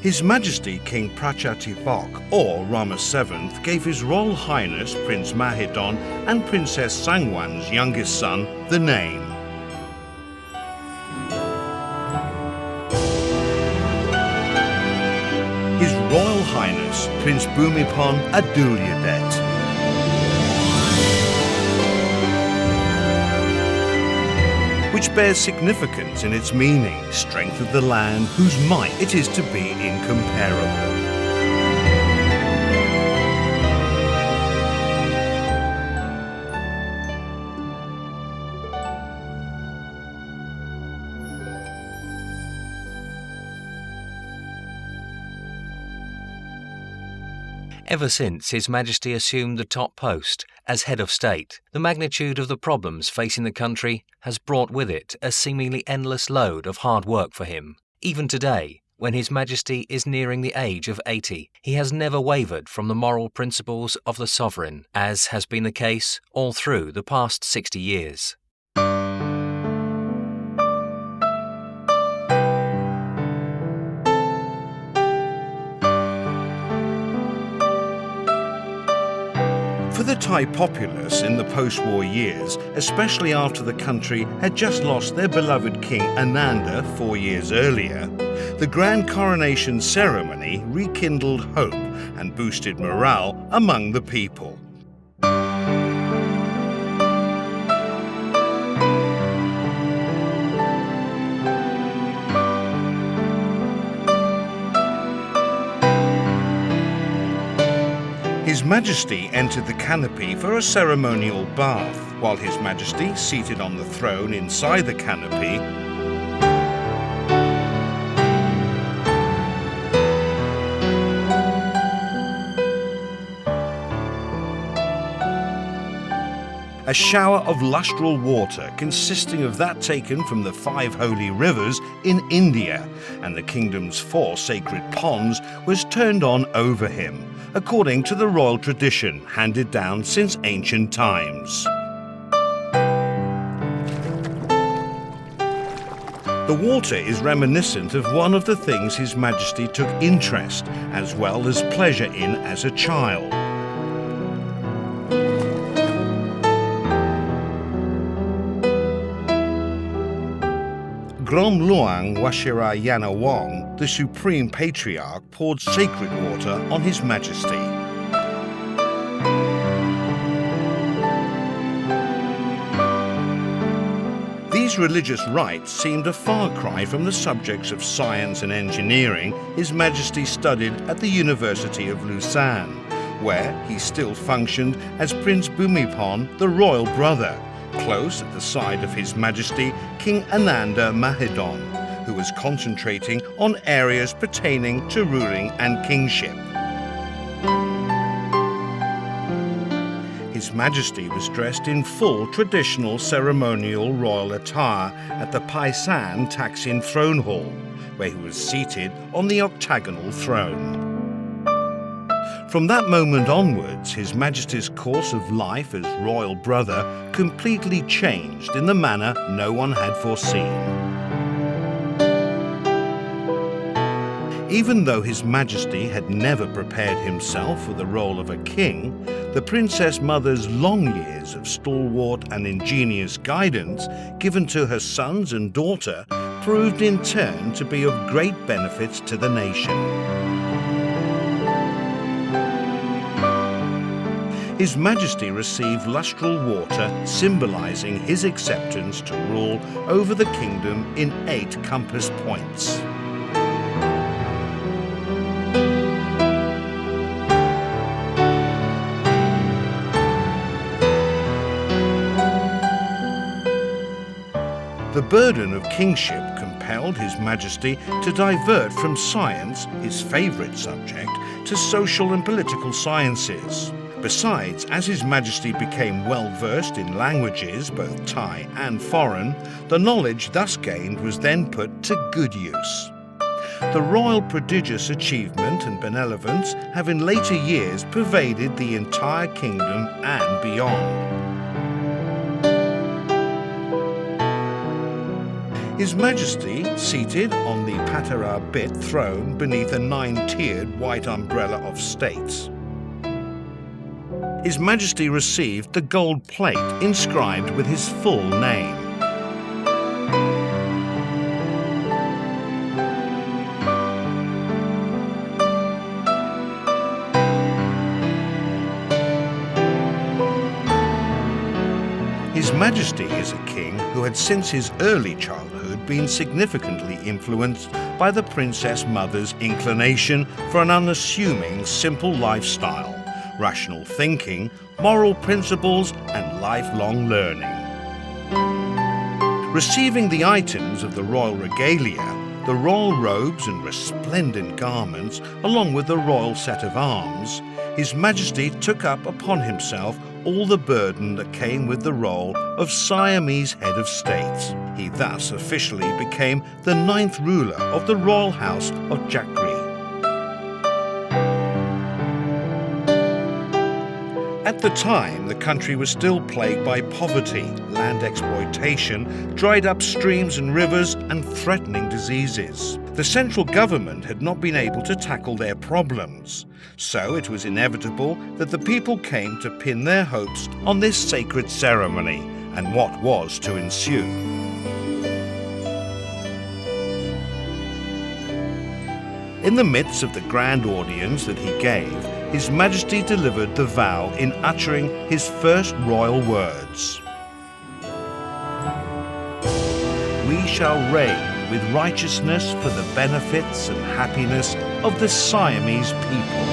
His Majesty King Prachatipak, or Rama VII, gave His Royal Highness Prince Mahidol and Princess Sangwan's youngest son the name. His Royal Highness Prince Bhumibol Adulyadej, which bears significance in its meaning, strength of the land whose might it is to be incomparable. Ever since His Majesty assumed the top post as head of state, the magnitude of the problems facing the country has brought with it a seemingly endless load of hard work for him. Even today, when His Majesty is nearing the age of 80, he has never wavered from the moral principles of the sovereign, as has been the case all through the past 60 years. For the Thai populace in the post-war years, especially after the country had just lost their beloved King Ananda 4 years earlier, the grand coronation ceremony rekindled hope and boosted morale among the people. His Majesty entered the canopy for a ceremonial bath, while His Majesty, seated on the throne inside the canopy, a shower of lustral water consisting of that taken from the 5 holy rivers in India and the kingdom's 4 sacred ponds was turned on over him, according to the royal tradition handed down since ancient times. The water is reminiscent of one of the things His Majesty took interest as well as pleasure in as a child. Grom Luang Washirayanawong, the Supreme Patriarch, poured sacred water on His Majesty. These religious rites seemed a far cry from the subjects of science and engineering His Majesty studied at the University of Lausanne, where he still functioned as Prince Bhumibol, the royal brother, close at the side of His Majesty King Ananda Mahidol, who was concentrating on areas pertaining to ruling and kingship. His Majesty was dressed in full traditional ceremonial royal attire at the Paisan Taksin throne hall, where he was seated on the octagonal throne. From that moment onwards, His Majesty's course of life as royal brother completely changed in the manner no one had foreseen. Even though His Majesty had never prepared himself for the role of a king, the Princess Mother's long years of stalwart and ingenious guidance given to her sons and daughter proved in turn to be of great benefit to the nation. His Majesty received lustral water symbolizing his acceptance to rule over the kingdom in 8 compass points. The burden of kingship compelled His Majesty to divert from science, his favorite subject, to social and political sciences. Besides, as His Majesty became well-versed in languages, both Thai and foreign, the knowledge thus gained was then put to good use. The royal prodigious achievement and benevolence have in later years pervaded the entire kingdom and beyond. His Majesty, seated on the Patara bit throne beneath a 9-tiered white umbrella of states. His Majesty received the gold plate inscribed with his full name. His Majesty is a king who had since his early childhood been significantly influenced by the Princess Mother's inclination for an unassuming, simple lifestyle, rational thinking, moral principles, and lifelong learning. Receiving the items of the royal regalia, the royal robes and resplendent garments, along with the royal set of arms, His Majesty took up upon himself all the burden that came with the role of Siamese head of state. He thus officially became the 9th ruler of the royal house of Jakri. At the time, the country was still plagued by poverty, land exploitation, dried up streams and rivers, and threatening diseases. The central government had not been able to tackle their problems, so it was inevitable that the people came to pin their hopes on this sacred ceremony and what was to ensue. In the midst of the grand audience that he gave, His Majesty delivered the vow in uttering his first royal words. We shall reign with righteousness for the benefits and happiness of the Siamese people.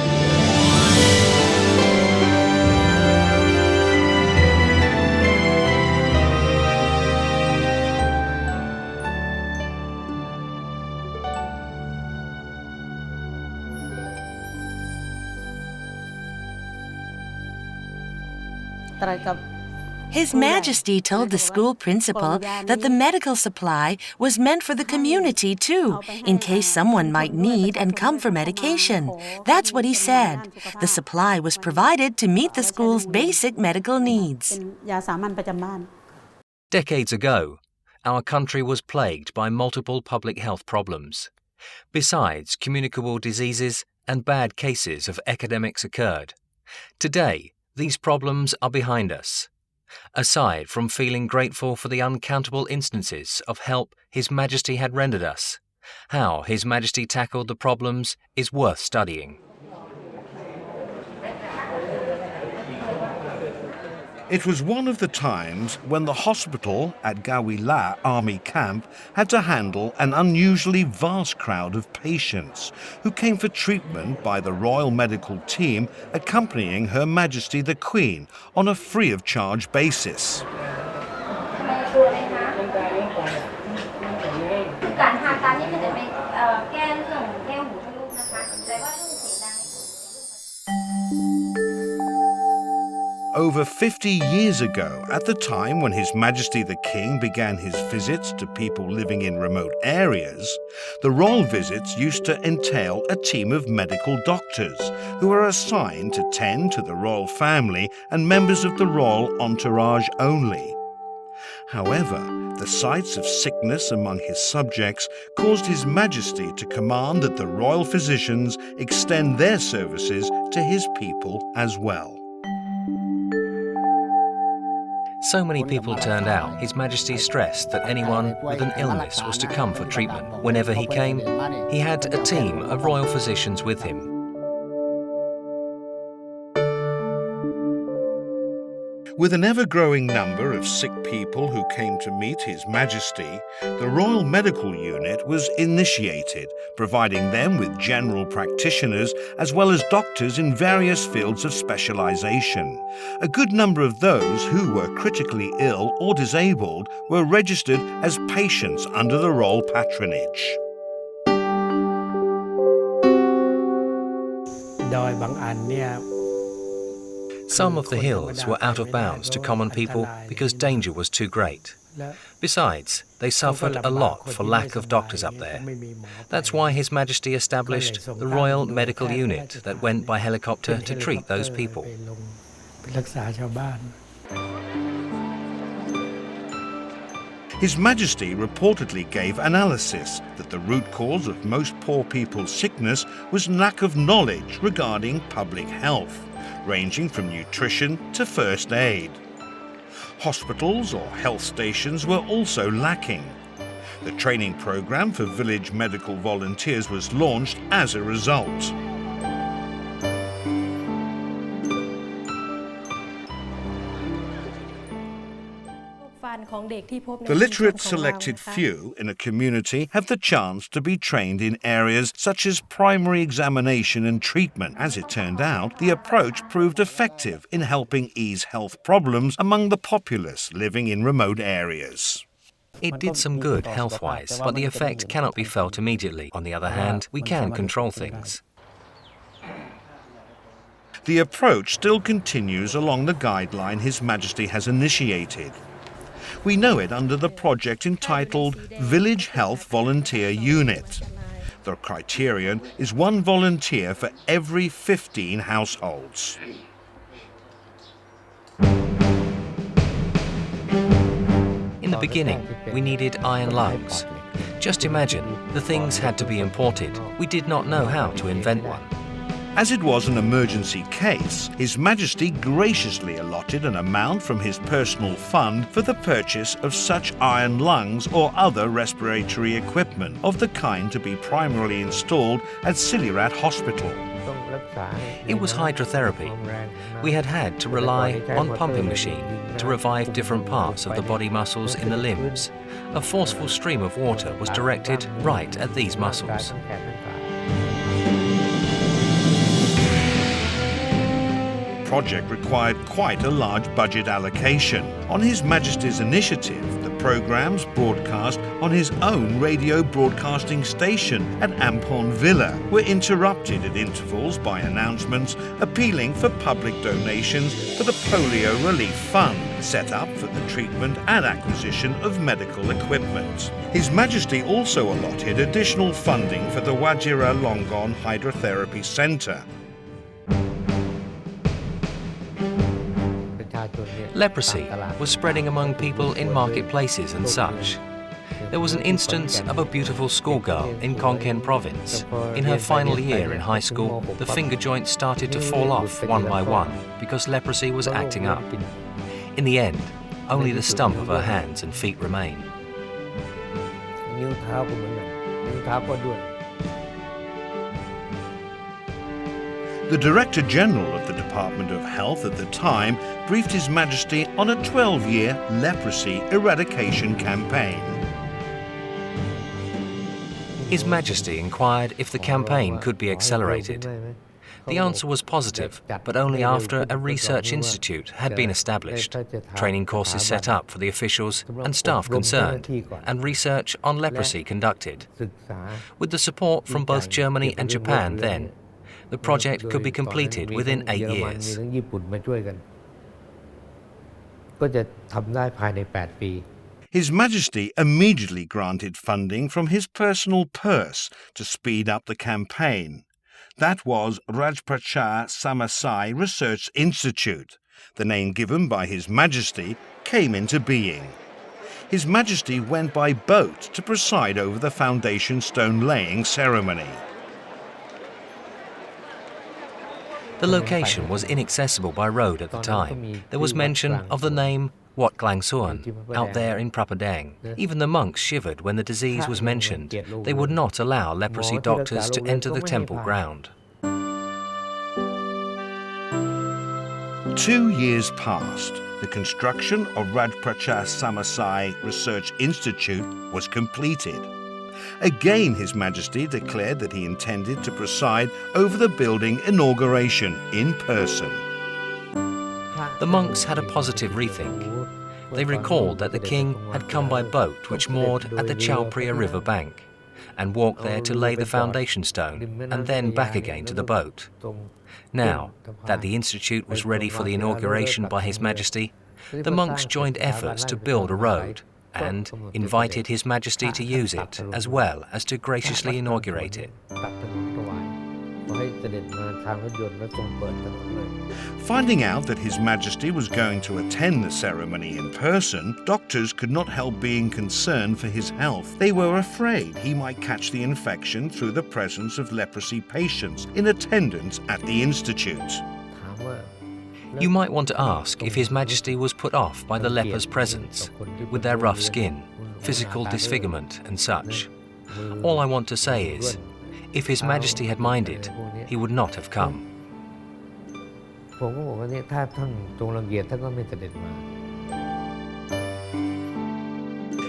His Majesty told the school principal that the medical supply was meant for the community too, in case someone might need and come for medication. That's what he said. The supply was provided to meet the school's basic medical needs. Decades ago, our country was plagued by multiple public health problems. Besides, communicable diseases and bad cases of epidemics occurred. Today, these problems are behind us. Aside from feeling grateful for the uncountable instances of help His Majesty had rendered us, how His Majesty tackled the problems is worth studying. It was one of the times when the hospital at Gawila Army Camp had to handle an unusually vast crowd of patients who came for treatment by the Royal Medical Team accompanying Her Majesty the Queen on a free-of-charge basis. Over 50 years ago, at the time when His Majesty the King began his visits to people living in remote areas, the royal visits used to entail a team of medical doctors who were assigned to tend to the royal family and members of the royal entourage only. However, the sights of sickness among his subjects caused His Majesty to command that the royal physicians extend their services to his people as well. So many people turned out, His Majesty stressed that anyone with an illness was to come for treatment. Whenever he came, he had a team of royal physicians with him. With an ever-growing number of sick people who came to meet His Majesty, the Royal Medical Unit was initiated, providing them with general practitioners as well as doctors in various fields of specialization. A good number of those who were critically ill or disabled were registered as patients under the royal patronage. Some of the hills were out of bounds to common people because danger was too great. Besides, they suffered a lot for lack of doctors up there. That's why His Majesty established the Royal Medical Unit that went by helicopter to treat those people. His Majesty reportedly gave analysis that the root cause of most poor people's sickness was lack of knowledge regarding public health, ranging from nutrition to first aid. Hospitals or health stations were also lacking. The training program for village medical volunteers was launched as a result. The literate selected few in a community have the chance to be trained in areas such as primary examination and treatment. As it turned out, the approach proved effective in helping ease health problems among the populace living in remote areas. It did some good health-wise, but the effect cannot be felt immediately. On the other hand, we can control things. The approach still continues along the guideline His Majesty has initiated. We know it under the project entitled Village Health Volunteer Unit. The criterion is one volunteer for every 15 households. In the beginning, we needed iron lungs. Just imagine, the things had to be imported. We did not know how to invent one. As it was an emergency case, His Majesty graciously allotted an amount from his personal fund for the purchase of such iron lungs or other respiratory equipment of the kind to be primarily installed at Silirat Hospital. It was hydrotherapy. We had to rely on pumping machine to revive different parts of the body muscles in the limbs. A forceful stream of water was directed right at these muscles. The project required quite a large budget allocation. On His Majesty's initiative, the programmes broadcast on his own radio broadcasting station at Ampon Villa were interrupted at intervals by announcements appealing for public donations for the Polio Relief Fund, set up for the treatment and acquisition of medical equipment. His Majesty also allotted additional funding for the Wajira Longon Hydrotherapy Centre. Leprosy was spreading among people in marketplaces and such. There was an instance of a beautiful schoolgirl in Konkan province. In her final year in high school, the finger joints started to fall off one by one because leprosy was acting up. In the end, only the stump of her hands and feet remained. The Director General of the Department of Health at the time briefed His Majesty on a 12-year leprosy eradication campaign. His Majesty inquired if the campaign could be accelerated. The answer was positive, but only after a research institute had been established, training courses set up for the officials and staff concerned, and research on leprosy conducted. With the support from both Germany and Japan then, the project could be completed within 8 years. His Majesty immediately granted funding from his personal purse to speed up the campaign. That was Rajprachar Samasai Research Institute. The name given by His Majesty came into being. His Majesty went by boat to preside over the foundation stone laying ceremony. The location was inaccessible by road at the time. There was mention of the name Wat Klang Suan out there in Prapadang. Even the monks shivered when the disease was mentioned. They would not allow leprosy doctors to enter the temple ground. 2 years passed. The construction of Rajprachar Samasai Research Institute was completed. Again, His Majesty declared that he intended to preside over the building inauguration in person. The monks had a positive rethink. They recalled that the king had come by boat which moored at the Chowpriya river bank and walked there to lay the foundation stone and then back again to the boat. Now that the institute was ready for the inauguration by His Majesty, the monks joined efforts to build a road and invited His Majesty to use it as well as to graciously inaugurate it. Finding out that His Majesty was going to attend the ceremony in person, doctors could not help being concerned for his health. They were afraid he might catch the infection through the presence of leprosy patients in attendance at the institute. You might want to ask if His Majesty was put off by the lepers' presence, with their rough skin, physical disfigurement and such. All I want to say is, if His Majesty had minded, he would not have come.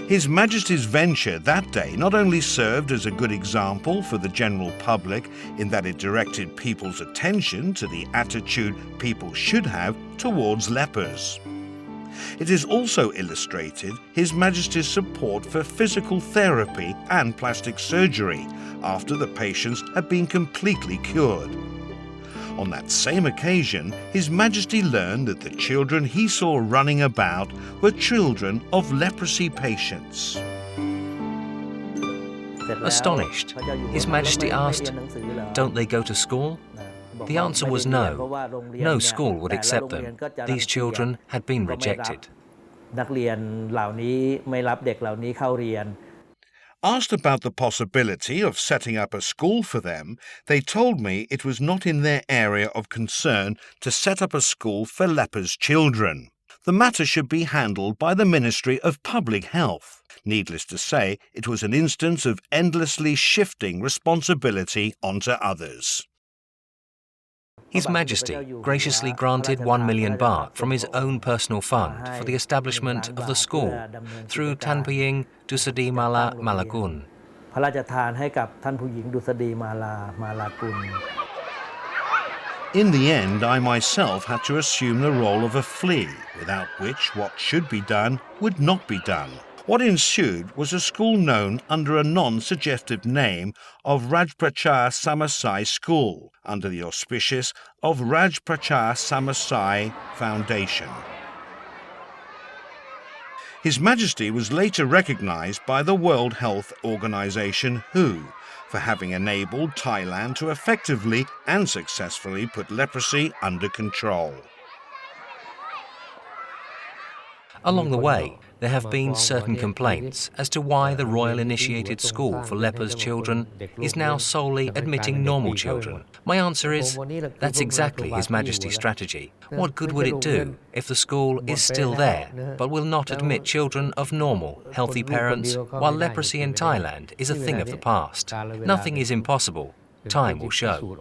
His Majesty's venture that day not only served as a good example for the general public in that it directed people's attention to the attitude people should have towards lepers. It is also illustrated His Majesty's support for physical therapy and plastic surgery after the patients had been completely cured. On that same occasion, His Majesty learned that the children he saw running about were children of leprosy patients. Astonished, His Majesty asked, "Don't they go to school?" The answer was no. No school would accept them. These children had been rejected. Asked about the possibility of setting up a school for them, they told me it was not in their area of concern to set up a school for lepers' children. The matter should be handled by the Ministry of Public Health. Needless to say, it was an instance of endlessly shifting responsibility onto others. His Majesty graciously granted 1 million baht from his own personal fund for the establishment of the school through Tanpiying Dusadi Mala Malakun. In the end, I myself had to assume the role of a flea, without which what should be done would not be done. What ensued was a school known under a non-suggestive name of Rajprachar Samasai School, under the auspices of Rajprachar Samasai Foundation. His Majesty was later recognized by the World Health Organization WHO for having enabled Thailand to effectively and successfully put leprosy under control. Along the way, there have been certain complaints as to why the Royal Initiated School for Lepers Children is now solely admitting normal children. My answer is, that's exactly His Majesty's strategy. What good would it do if the school is still there, but will not admit children of normal, healthy parents, while leprosy in Thailand is a thing of the past? Nothing is impossible. Time will show.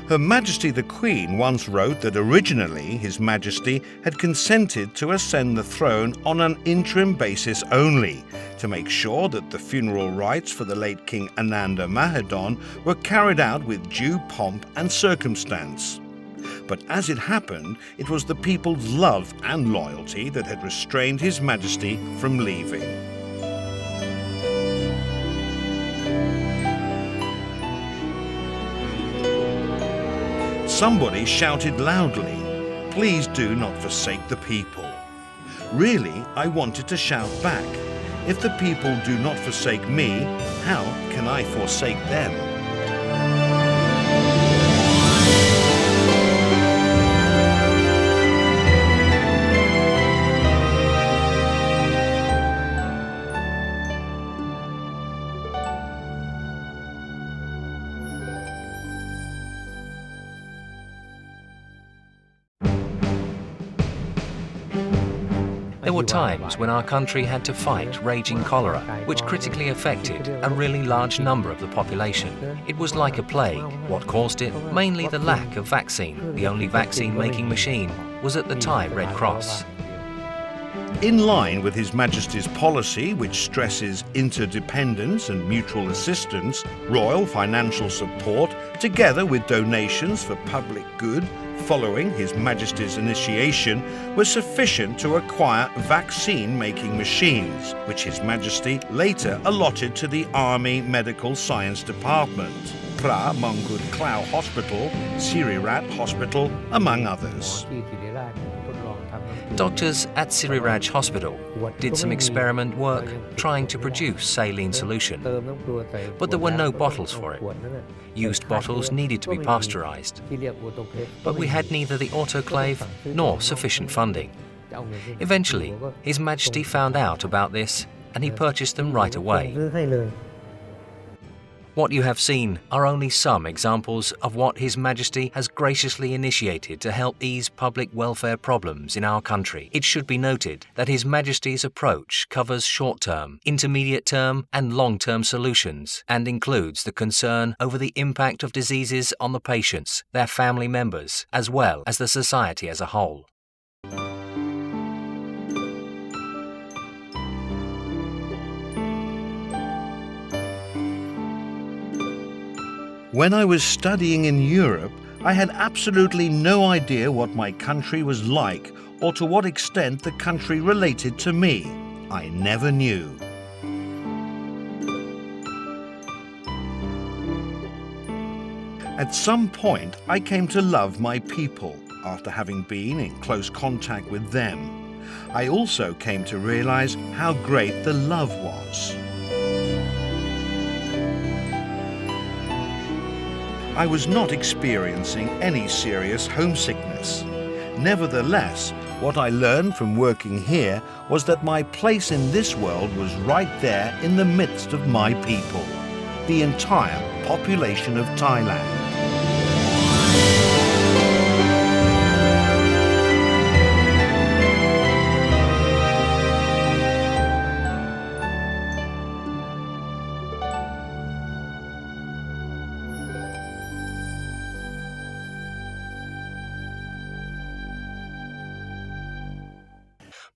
Her Majesty the Queen once wrote that originally His Majesty had consented to ascend the throne on an interim basis only, to make sure that the funeral rites for the late King Ananda Mahadon were carried out with due pomp and circumstance. But as it happened, it was the people's love and loyalty that had restrained His Majesty from leaving. Somebody shouted loudly, "Please do not forsake the people." Really, I wanted to shout back, "If the people do not forsake me, how can I forsake them?" There were times when our country had to fight raging cholera, which critically affected a really large number of the population. It was like a plague. What caused it? Mainly the lack of vaccine. The only vaccine-making machine was at the Thai Red Cross. In line with His Majesty's policy, which stresses interdependence and mutual assistance, royal financial support, together with donations for public good, following His Majesty's initiation, was sufficient to acquire vaccine-making machines, which His Majesty later allotted to the Army Medical Science Department, Phra Mongkut Klao Hospital, Sirirat Hospital, among others. Doctors at Siriraj Hospital did some experiment work trying to produce saline solution, but there were no bottles for it. Used bottles needed to be pasteurized, but we had neither the autoclave nor sufficient funding. Eventually, His Majesty found out about this and he purchased them right away. What you have seen are only some examples of what His Majesty has graciously initiated to help ease public welfare problems in our country. It should be noted that His Majesty's approach covers short-term, intermediate-term and long-term solutions and includes the concern over the impact of diseases on the patients, their family members, as well as the society as a whole. When I was studying in Europe, I had absolutely no idea what my country was like or to what extent the country related to me. I never knew. At some point, I came to love my people after having been in close contact with them. I also came to realize how great the love was. I was not experiencing any serious homesickness. Nevertheless, what I learned from working here was that my place in this world was right there in the midst of my people, the entire population of Thailand.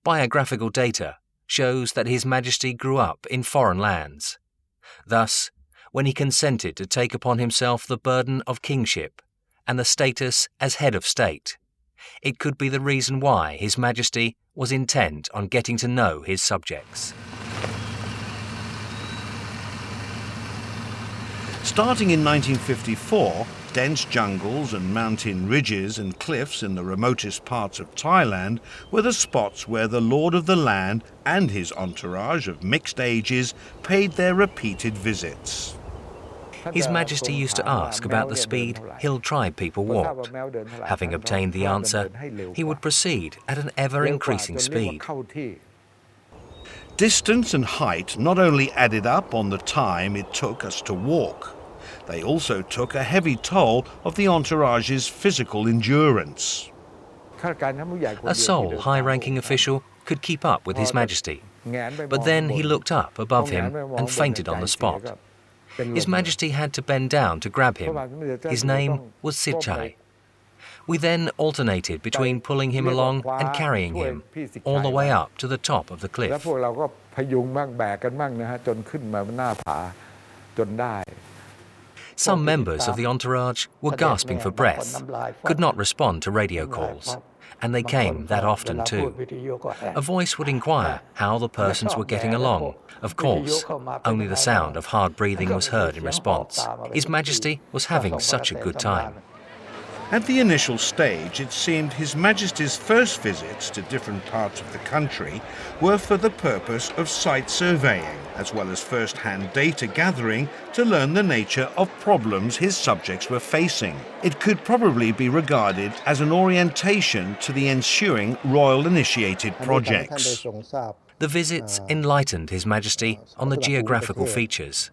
Biographical data shows that His Majesty grew up in foreign lands. Thus, when he consented to take upon himself the burden of kingship and the status as head of state, it could be the reason why His Majesty was intent on getting to know his subjects. Starting in 1954, dense jungles and mountain ridges and cliffs in the remotest parts of Thailand were the spots where the Lord of the Land and his entourage of mixed ages paid their repeated visits. His Majesty used to ask about the speed hill tribe people walked. Having obtained the answer, he would proceed at an ever-increasing speed. Distance and height not only added up on the time it took us to walk, they also took a heavy toll of the entourage's physical endurance. A sole high-ranking official could keep up with His Majesty, but then he looked up above him and fainted on the spot. His Majesty had to bend down to grab him. His name was Sichai. We then alternated between pulling him along and carrying him all the way up to the top of the cliff. Some members of the entourage were gasping for breath, could not respond to radio calls, and they came that often too. A voice would inquire how the persons were getting along. Of course, only the sound of hard breathing was heard in response. His Majesty was having such a good time. At the initial stage, it seemed His Majesty's first visits to different parts of the country were for the purpose of site surveying, as well as first-hand data gathering to learn the nature of problems his subjects were facing. It could probably be regarded as an orientation to the ensuing royal-initiated projects. The visits enlightened His Majesty on the geographical features,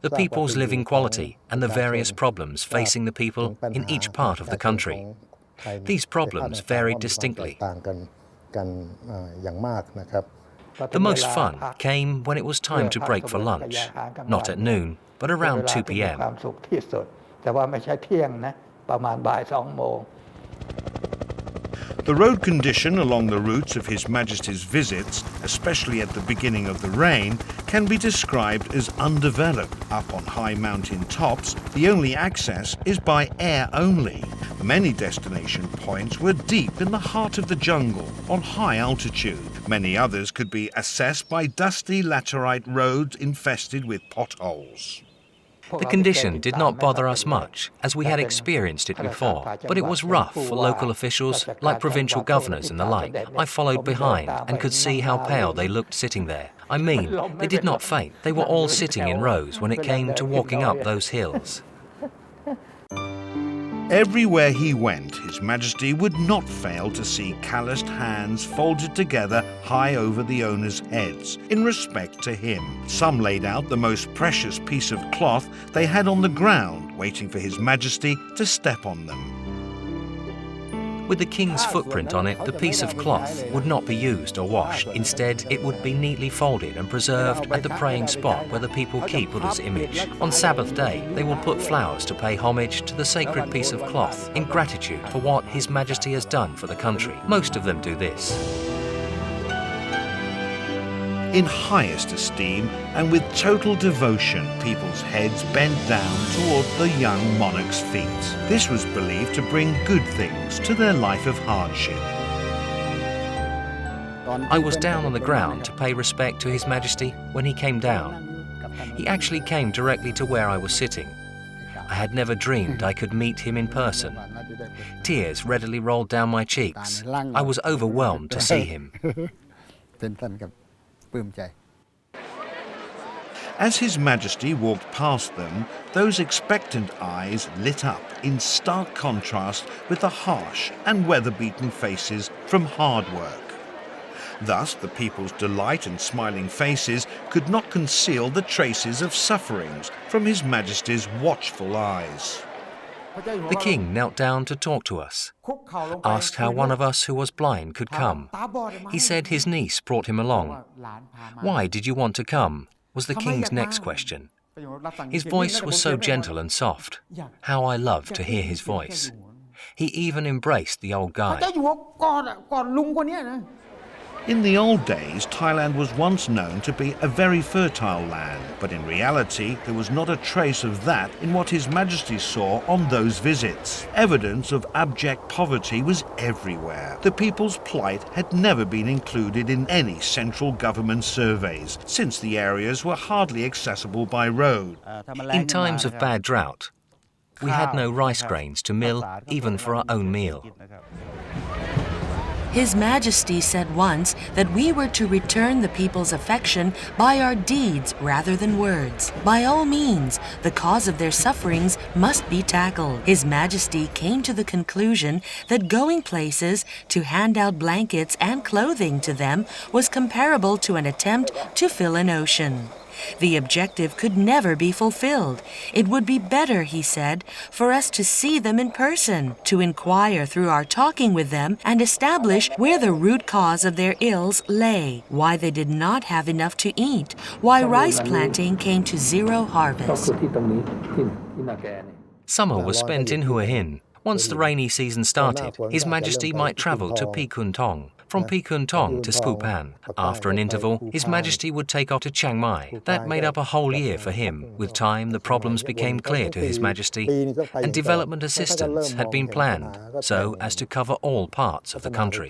the people's living quality and the various problems facing the people in each part of the country. These problems varied distinctly. The most fun came when it was time to break for lunch, not at noon, but around 2 p.m. The road condition along the routes of His Majesty's visits, especially at the beginning of the reign, can be described as undeveloped. Up on high mountain tops, the only access is by air only. Many destination points were deep in the heart of the jungle, on high altitude. Many others could be accessed by dusty laterite roads infested with potholes. The condition did not bother us much, as we had experienced it before, but it was rough for local officials, like provincial governors and the like. I followed behind and could see how pale they looked sitting there. I mean, they did not faint. They were all sitting in rows when it came to walking up those hills. Everywhere he went, His Majesty would not fail to see calloused hands folded together high over the owners' heads, in respect to him. Some laid out the most precious piece of cloth they had on the ground, waiting for His Majesty to step on them. With the king's footprint on it, the piece of cloth would not be used or washed. Instead, it would be neatly folded and preserved at the praying spot where the people keep Buddha's image. On Sabbath day, they will put flowers to pay homage to the sacred piece of cloth in gratitude for what His Majesty has done for the country. Most of them do this. In highest esteem and with total devotion, people's heads bent down toward the young monarch's feet. This was believed to bring good things to their life of hardship. I was down on the ground to pay respect to His Majesty when he came down. He actually came directly to where I was sitting. I had never dreamed I could meet him in person. Tears readily rolled down my cheeks. I was overwhelmed to see him. As His Majesty walked past them, those expectant eyes lit up in stark contrast with the harsh and weather-beaten faces from hard work. Thus, the people's delight and smiling faces could not conceal the traces of sufferings from His Majesty's watchful eyes. The king knelt down to talk to us, asked how one of us who was blind could come. He said his niece brought him along. Why did you want to come? Was the king's next question. His voice was so gentle and soft. How I loved to hear his voice. He even embraced the old guy. In the old days, Thailand was once known to be a very fertile land, but in reality there was not a trace of that in what His Majesty saw on those visits. Evidence of abject poverty was everywhere. The people's plight had never been included in any central government surveys, since the areas were hardly accessible by road. In times of bad drought, we had no rice grains to mill even for our own meal. His Majesty said once that we were to return the people's affection by our deeds rather than words. By all means, the cause of their sufferings must be tackled. His Majesty came to the conclusion that going places to hand out blankets and clothing to them was comparable to an attempt to fill an ocean. The objective could never be fulfilled. It would be better, he said, for us to see them in person, to inquire through our talking with them and establish where the root cause of their ills lay, why they did not have enough to eat, why rice planting came to zero harvest. Summer was spent in Hua Hin. Once the rainy season started, His Majesty might travel to Pi Kun Thong. From Pi Kun Thong to Phupan. After an interval, His Majesty would take off to Chiang Mai. That made up a whole year for him. With time, the problems became clear to His Majesty, and development assistance had been planned so as to cover all parts of the country.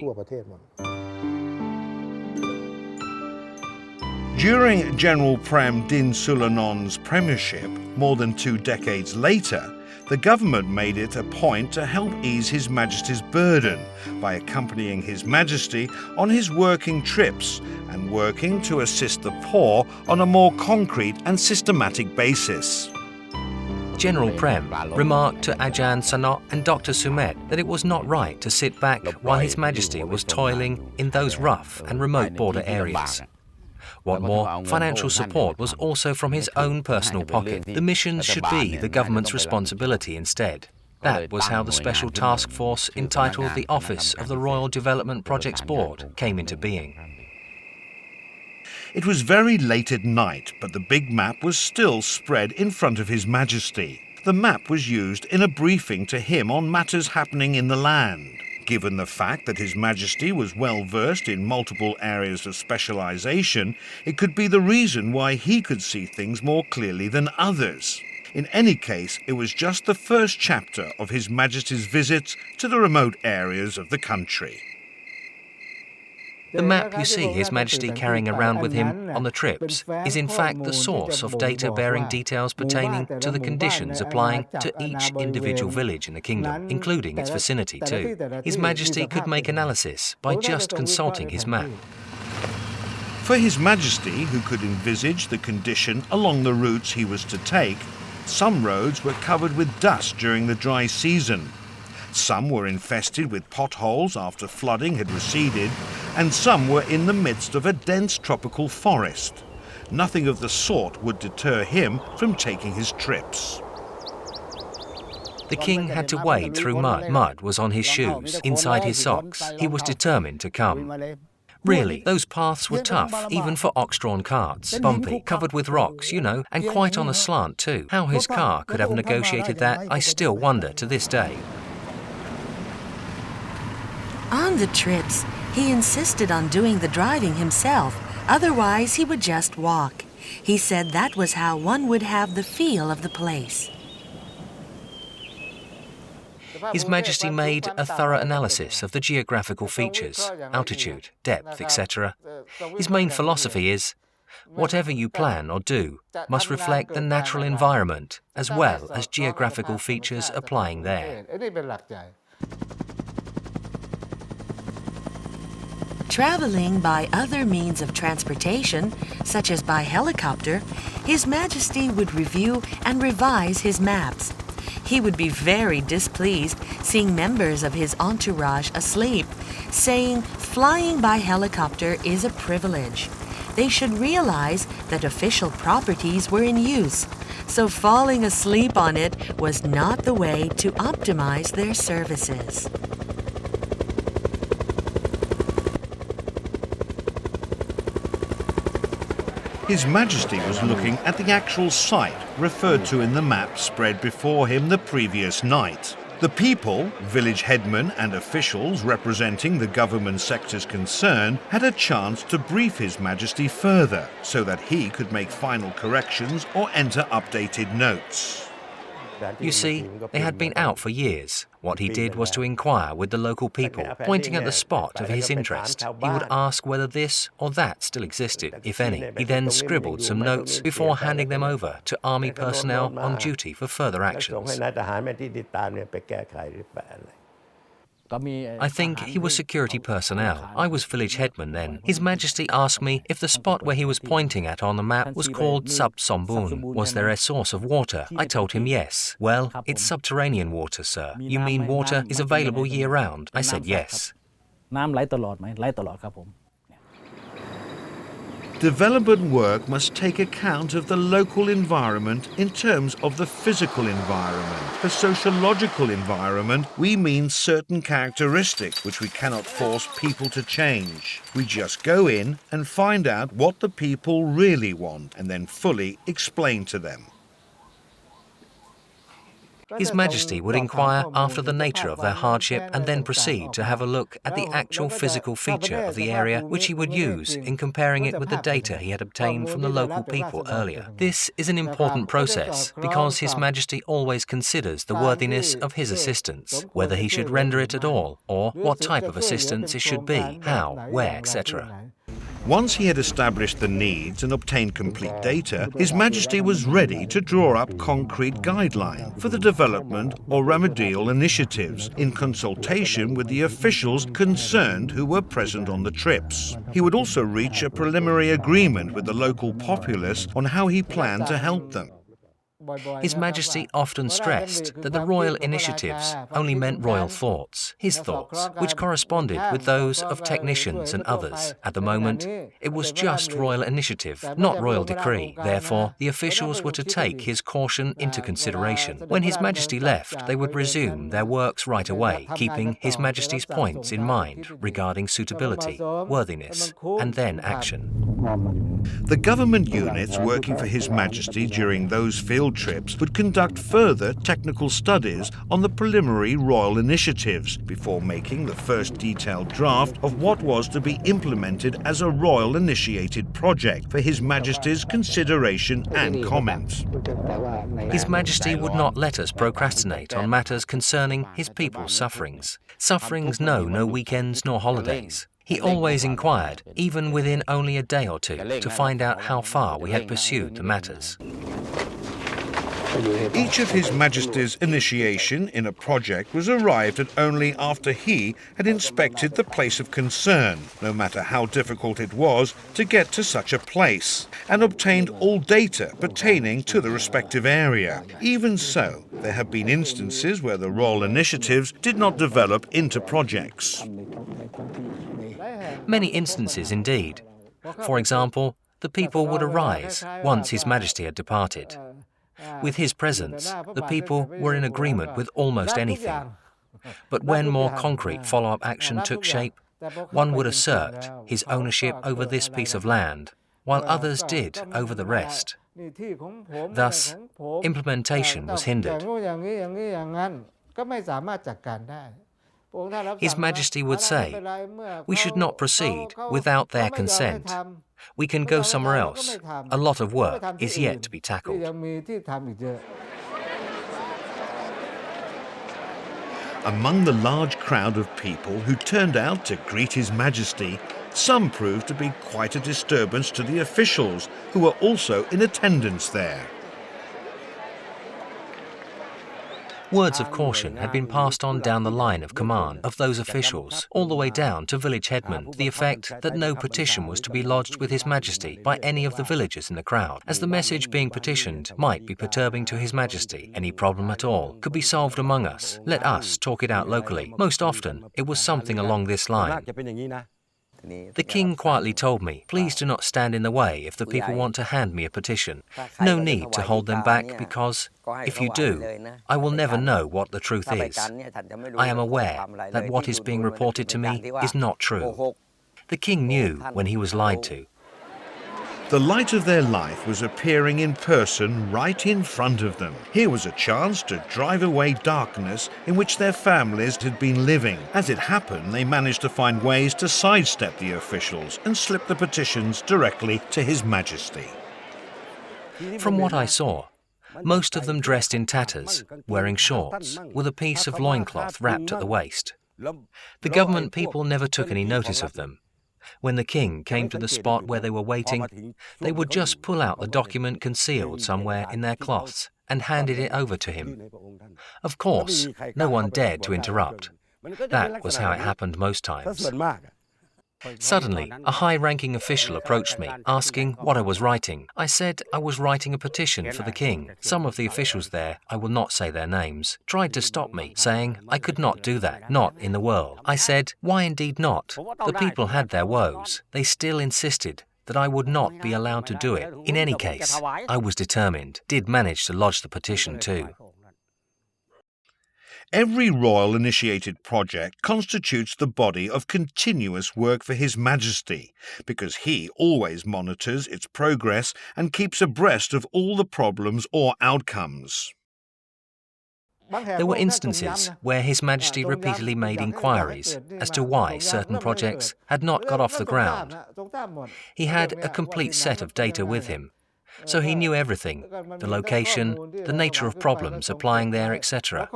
During General Prem Din Sulanon's premiership, more than 2 decades later, the government made it a point to help ease His Majesty's burden by accompanying His Majesty on his working trips and working to assist the poor on a more concrete and systematic basis. General Prem remarked to Ajahn Sanot and Dr. Sumet that it was not right to sit back while His Majesty was toiling in those rough and remote border areas. What more, financial support was also from his own personal pocket. The missions should be the government's responsibility instead. That was how the special task force entitled the Office of the Royal Development Projects Board came into being. It was very late at night, but the big map was still spread in front of His Majesty. The map was used in a briefing to him on matters happening in the land. Given the fact that His Majesty was well versed in multiple areas of specialization, it could be the reason why he could see things more clearly than others. In any case, it was just the first chapter of His Majesty's visits to the remote areas of the country. The map you see His Majesty carrying around with him on the trips is in fact the source of data bearing details pertaining to the conditions applying to each individual village in the kingdom, including its vicinity too. His Majesty could make analysis by just consulting his map. For His Majesty, who could envisage the condition along the routes he was to take, some roads were covered with dust during the dry season. Some were infested with potholes after flooding had receded, and some were in the midst of a dense tropical forest. Nothing of the sort would deter him from taking his trips. The king had to wade through mud. Mud was on his shoes, inside his socks. He was determined to come. Really, those paths were tough, even for ox-drawn carts. Bumpy, covered with rocks, you know, and quite on a slant too. How his car could have negotiated that, I still wonder to this day. On the trips, he insisted on doing the driving himself, otherwise he would just walk. He said that was how one would have the feel of the place. His Majesty made a thorough analysis of the geographical features, altitude, depth, etc. His main philosophy is, whatever you plan or do must reflect the natural environment as well as geographical features applying there. Traveling by other means of transportation, such as by helicopter, His Majesty would review and revise his maps. He would be very displeased seeing members of his entourage asleep, saying flying by helicopter is a privilege. They should realize that official properties were in use, so falling asleep on it was not the way to optimize their services. His Majesty was looking at the actual site referred to in the map spread before him the previous night. The people, village headmen and officials representing the government sectors concerned, had a chance to brief His Majesty further so that he could make final corrections or enter updated notes. You see, they had been out for years. What he did was to inquire with the local people, pointing at the spot of his interest. He would ask whether this or that still existed, if any. He then scribbled some notes before handing them over to army personnel on duty for further actions. I think he was security personnel. I was village headman then. His Majesty asked me if the spot where he was pointing at on the map was called Sub Sombun. Was there a source of water? I told him yes. Well, it's subterranean water, sir. You mean water is available year-round? I said yes. Development work must take account of the local environment in terms of the physical environment. For sociological environment, we mean certain characteristics which we cannot force people to change. We just go in and find out what the people really want and then fully explain to them. His Majesty would inquire after the nature of their hardship and then proceed to have a look at the actual physical feature of the area which he would use in comparing it with the data he had obtained from the local people earlier. This is an important process because His Majesty always considers the worthiness of his assistance, whether he should render it at all, or what type of assistance it should be, how, where, etc. Once he had established the needs and obtained complete data, His Majesty was ready to draw up concrete guidelines for the development or remedial initiatives in consultation with the officials concerned who were present on the trips. He would also reach a preliminary agreement with the local populace on how he planned to help them. His Majesty often stressed that the royal initiatives only meant royal thoughts, his thoughts, which corresponded with those of technicians and others. At the moment, it was just royal initiative, not royal decree. Therefore, the officials were to take his caution into consideration. When His Majesty left, they would resume their works right away, keeping His Majesty's points in mind regarding suitability, worthiness, and then action. The government units working for His Majesty during those field trips would conduct further technical studies on the preliminary royal initiatives before making the first detailed draft of what was to be implemented as a royal-initiated project for His Majesty's consideration and comment. His Majesty would not let us procrastinate on matters concerning his people's sufferings. Sufferings know no weekends nor holidays. He always inquired, even within only a day or two, to find out how far we had pursued the matters. Each of His Majesty's initiation in a project was arrived at only after he had inspected the place of concern, no matter how difficult it was to get to such a place, and obtained all data pertaining to the respective area. Even so, there have been instances where the royal initiatives did not develop into projects. Many instances indeed. For example, the people would arise once His Majesty had departed. With his presence, the people were in agreement with almost anything. But when more concrete follow-up action took shape, one would assert his ownership over this piece of land, while others did over the rest. Thus, implementation was hindered. His Majesty would say, "We should not proceed without their consent. We can go somewhere else. A lot of work is yet to be tackled." Among the large crowd of people who turned out to greet His Majesty, some proved to be quite a disturbance to the officials who were also in attendance there. Words of caution had been passed on down the line of command of those officials, all the way down to village headmen, to the effect that no petition was to be lodged with His Majesty by any of the villagers in the crowd, as the message being petitioned might be perturbing to His Majesty. Any problem at all could be solved among us. Let us talk it out locally. Most often, it was something along this line. The king quietly told me, "Please do not stand in the way if the people want to hand me a petition. No need to hold them back, because if you do, I will never know what the truth is. I am aware that what is being reported to me is not true." The king knew when he was lied to. The light of their life was appearing in person right in front of them. Here was a chance to drive away darkness in which their families had been living. As it happened, they managed to find ways to sidestep the officials and slip the petitions directly to His Majesty. From what I saw, most of them dressed in tatters, wearing shorts, with a piece of loincloth wrapped at the waist. The government people never took any notice of them. When the king came to the spot where they were waiting, they would just pull out the document concealed somewhere in their cloths and handed it over to him. Of course, no one dared to interrupt. That was how it happened most times. Suddenly, a high-ranking official approached me, asking what I was writing. I said I was writing a petition for the king. Some of the officials there, I will not say their names, tried to stop me, saying I could not do that, not in the world. I said, why indeed not? The people had their woes. They still insisted that I would not be allowed to do it. In any case, I was determined, did manage to lodge the petition too. Every royal-initiated project constitutes the body of continuous work for His Majesty, because he always monitors its progress and keeps abreast of all the problems or outcomes. There were instances where His Majesty repeatedly made inquiries as to why certain projects had not got off the ground. He had a complete set of data with him, so he knew everything, the location, the nature of problems applying there, etc.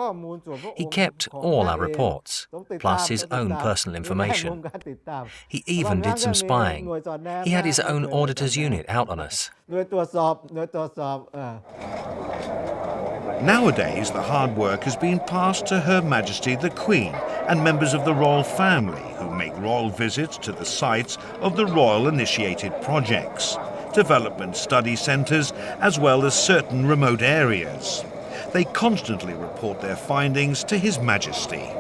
He kept all our reports, plus his own personal information. He even did some spying. He had his own auditor's unit out on us. Nowadays, the hard work has been passed to Her Majesty the Queen and members of the royal family who make royal visits to the sites of the royal-initiated projects, development study centres, as well as certain remote areas. They constantly report their findings to His Majesty.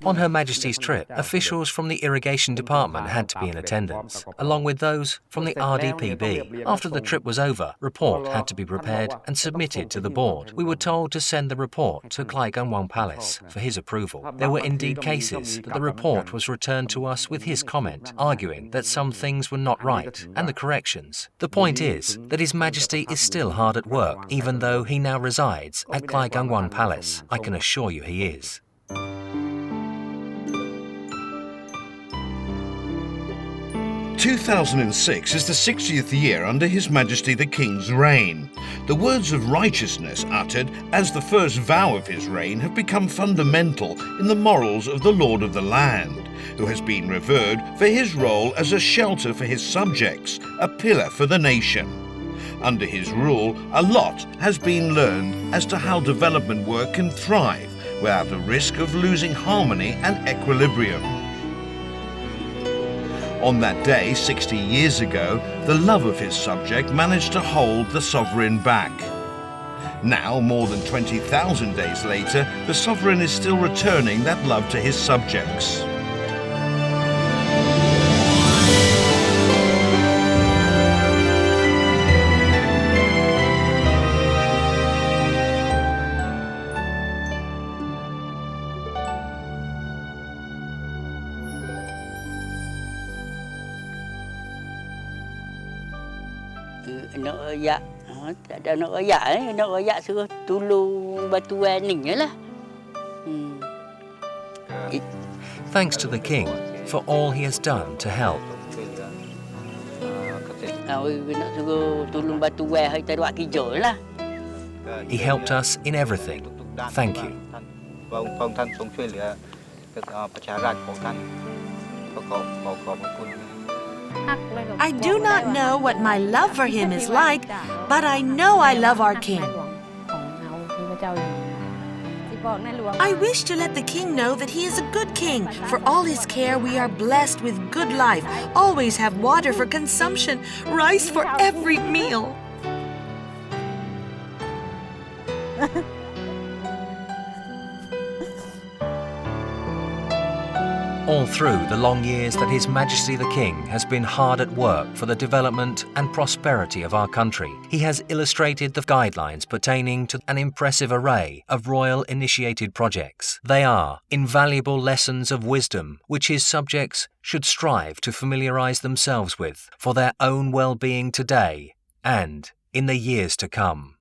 On Her Majesty's trip, officials from the Irrigation Department had to be in attendance, along with those from the RDPB. After the trip was over, report had to be prepared and submitted to the board. We were told to send the report to Klai Gangwon Palace for his approval. There were indeed cases that the report was returned to us with his comment, arguing that some things were not right, and the corrections. The point is that His Majesty is still hard at work, even though he now resides at Klai Gangwon Palace. I can assure you he is. 2006 is the 60th year under His Majesty the King's reign. The words of righteousness uttered as the first vow of his reign have become fundamental in the morals of the Lord of the land, who has been revered for his role as a shelter for his subjects, a pillar for the nation. Under his rule, a lot has been learned as to how development work can thrive without the risk of losing harmony and equilibrium. On that day, 60 years ago, the love of his subject managed to hold the sovereign back. Now, more than 20,000 days later, the sovereign is still returning that love to his subjects. Nợ dạ, ada nợ dạ xưa tulu batu ning lah. Thanks to the king for all he has done to help. Tulu batu hay terwak kijol lah. He helped us in everything. Thank you. I do not know what my love for him is like, but I know I love our king. I wish to let the king know that he is a good king. For all his care, we are blessed with good life, always have water for consumption, rice for every meal. All through the long years that His Majesty the King has been hard at work for the development and prosperity of our country, he has illustrated the guidelines pertaining to an impressive array of royal-initiated projects. They are invaluable lessons of wisdom which his subjects should strive to familiarise themselves with for their own well-being today and in the years to come.